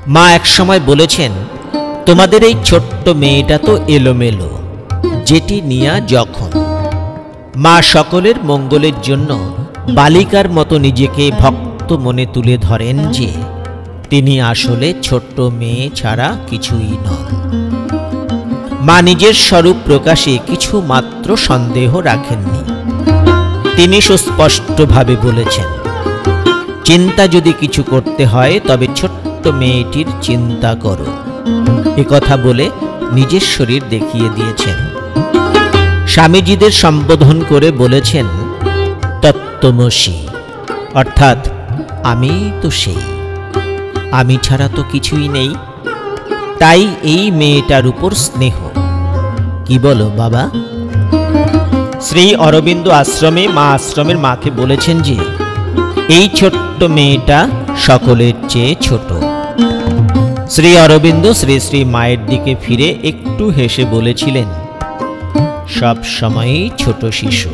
মা একসময় বলেছেন, তোমাদের এই ছোট্ট মেয়েটা তো এলোমেলো, যেটি নিয়া যখন। মা সকলের মঙ্গলের জন্য বালিকার মতো নিজেকে ভক্ত মনে তুলে ধরেন যে তিনি আসলে ছোট্ট মেয়ে ছাড়া কিছুই নন। মা নিজের স্বরূপ প্রকাশে কিছু মাত্র সন্দেহ রাখেননি। তিনি সুস্পষ্টভাবে বলেছেন, চিন্তা যদি কিছু করতে হয় তবে ছোট্ট মেয়েটির চিন্তা করো। একথা বলে নিজের শরীর দেখিয়ে দিয়েছেন। স্বামীজিদের সম্বোধন করে বলেছেন, তত্ত্বমসি, অর্থাৎ আমি তো সেই, আমি ছাড়া তো কিছুই নেই। তাই এই মেয়েটার উপর স্নেহ। কি বলো বাবা? শ্রী অরবিন্দ আশ্রমে মা আশ্রমের মাকে বলেছেন যে এই ছোট্ট মেয়েটা সকলের চেয়ে ছোট। শ্রী অরবিন্দ শ্রী শ্রী মায়ের দিকে ফিরে একটু হেসে বলেছিলেন, সব সময়ই ছোট শিশু।